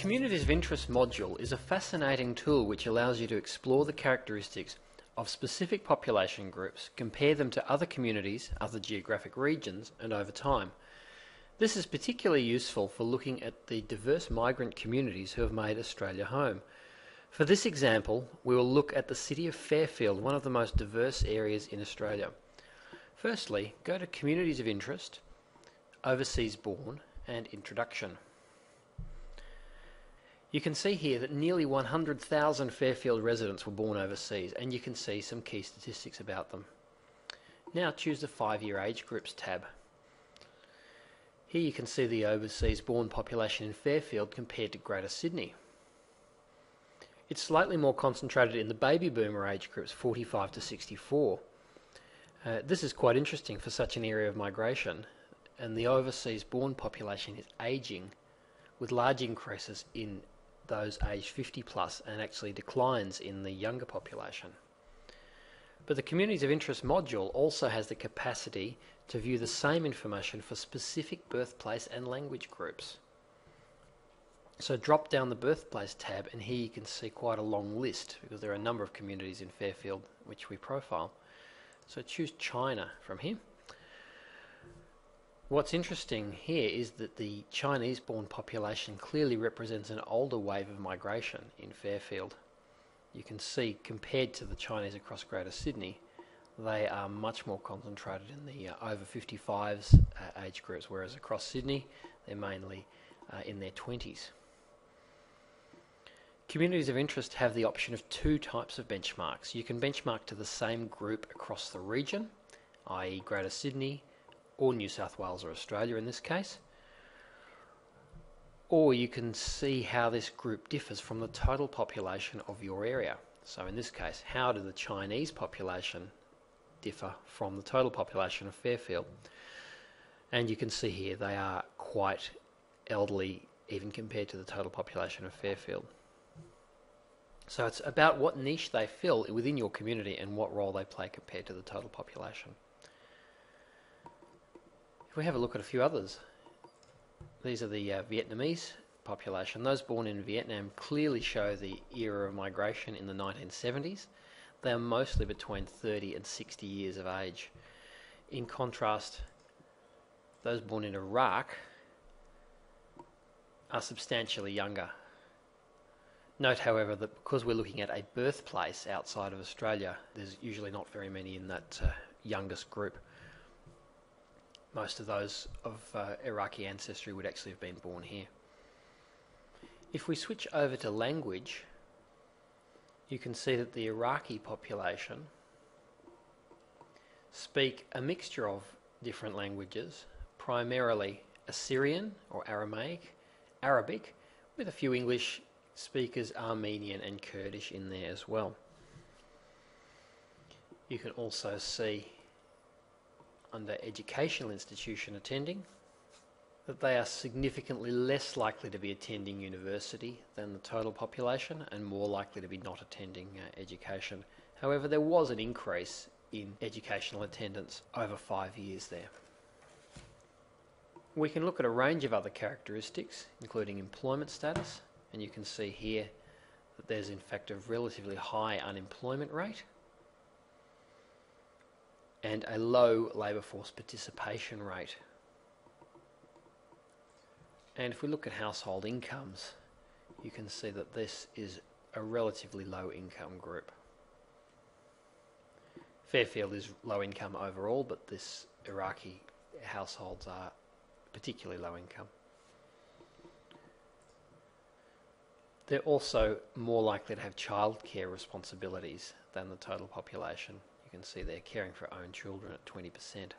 Communities of Interest module is a fascinating tool which allows you to explore the characteristics of specific population groups, compare them to other communities, other geographic regions, and over time. This is particularly useful for looking at the diverse migrant communities who have made Australia home. For this example, we will look at the city of Fairfield, one of the most diverse areas in Australia. Firstly, go to Communities of Interest, Overseas Born, and Introduction. You can see here that nearly 100,000 Fairfield residents were born overseas, and you can see some key statistics about them. Now choose the 5-year age groups tab. Here you can see the overseas born population in Fairfield compared to Greater Sydney. It's slightly more concentrated in the baby boomer age groups 45 to 64. This is quite interesting for such an area of migration, and the overseas born population is ageing, with large increases in those aged 50 plus and actually declines in the younger population. But the Communities of Interest module also has the capacity to view the same information for specific birthplace and language groups. So drop down the Birthplace tab, and here you can see quite a long list because there are a number of communities in Fairfield which we profile. So choose China from here. What's interesting here is that the Chinese-born population clearly represents an older wave of migration in Fairfield. You can see, compared to the Chinese across Greater Sydney, they are much more concentrated in the over 55s age groups, whereas across Sydney they're mainly in their 20s. Communities of Interest have the option of 2 types of benchmarks. You can benchmark to the same group across the region, i.e. Greater Sydney, or New South Wales or Australia in this case, or you can see how this group differs from the total population of your area. So in this case, how do the Chinese population differ from the total population of Fairfield? And you can see here they are quite elderly even compared to the total population of Fairfield. So it's about what niche they fill within your community and what role they play compared to the total population. If we have a look at a few others, these are the Vietnamese population. Those born in Vietnam clearly show the era of migration in the 1970s. They are mostly between 30 and 60 years of age. In contrast, those born in Iraq are substantially younger. Note, however, that because we're looking at a birthplace outside of Australia, there's usually not very many in that youngest group. Most of those of Iraqi ancestry would actually have been born here. If we switch over to language, you can see that the Iraqi population speak a mixture of different languages, primarily Assyrian or Aramaic, Arabic, with a few English speakers, Armenian and Kurdish in there as well. You can also see under educational institution attending that they are significantly less likely to be attending university than the total population and more likely to be not attending education. However, there was an increase in educational attendance over 5 years there. We can look at a range of other characteristics, including employment status, and you can see here that there's in fact a relatively high unemployment rate and a low labour force participation rate. And if we look at household incomes, you can see that this is a relatively low income group. Fairfield is low income overall, but this Iraqi households are particularly low income. They're also more likely to have childcare responsibilities than the total population. You can see they're caring for own children at 20%.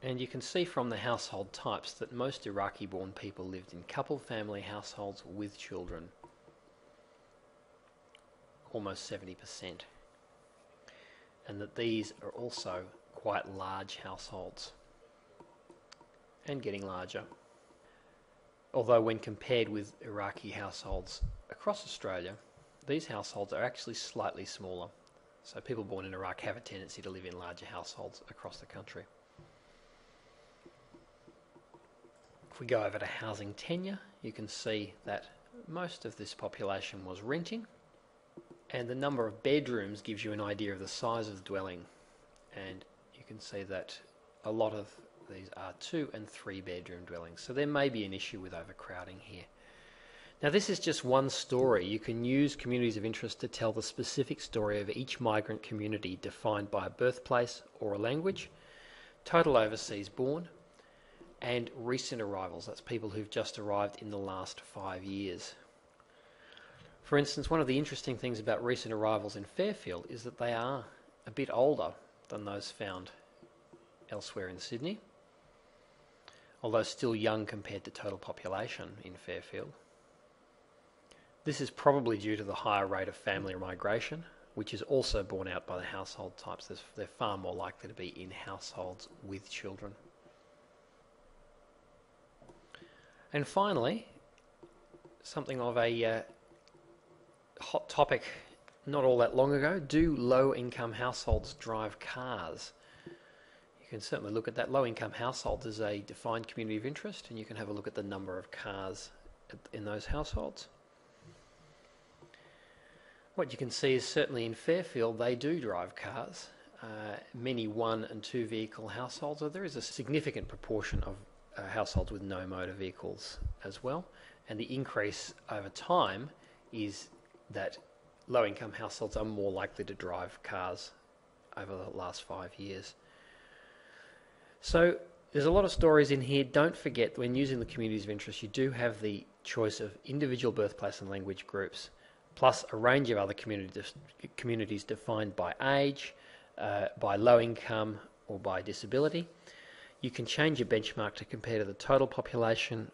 And you can see from the household types that most Iraqi-born people lived in couple family households with children, almost 70%. And that these are also quite large households and getting larger. Although when compared with Iraqi households across Australia, these households are actually slightly smaller. So people born in Iraq have a tendency to live in larger households across the country. If we go over to housing tenure, you can see that most of this population was renting, and the number of bedrooms gives you an idea of the size of the dwelling, and you can see that a lot of these are 2 and 3 bedroom dwellings, so there may be an issue with overcrowding here. Now this is just one story. You can use communities of interest to tell the specific story of each migrant community defined by a birthplace or a language, total overseas born, and recent arrivals. That's people who've just arrived in the last 5 years. For instance, one of the interesting things about recent arrivals in Fairfield is that they are a bit older than those found elsewhere in Sydney, although still young compared to total population in Fairfield. This is probably due to the higher rate of family migration, which is also borne out by the household types. They're far more likely to be in households with children. And finally, something of a hot topic not all that long ago: do low-income households drive cars? You can certainly look at that. Low-income households is a defined community of interest, and you can have a look at the number of cars in those households. What you can see is certainly in Fairfield they do drive cars. Many 1 and 2 vehicle households, or there is a significant proportion of households with no motor vehicles as well, and the increase over time is that low-income households are more likely to drive cars over the last 5 years. So there's a lot of stories in here. Don't forget, when using the communities of interest, you do have the choice of individual birthplace and language groups, plus a range of other communities defined by age, by low income, or by disability. You can change your benchmark to compare to the total population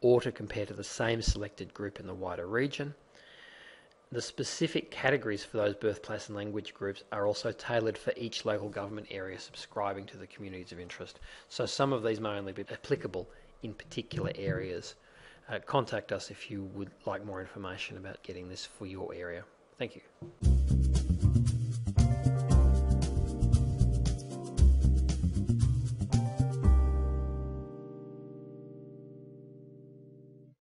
or to compare to the same selected group in the wider region. The specific categories for those birthplace and language groups are also tailored for each local government area subscribing to the communities of interest. So some of these may only be applicable in particular areas. Contact us if you would like more information about getting this for your area. Thank you.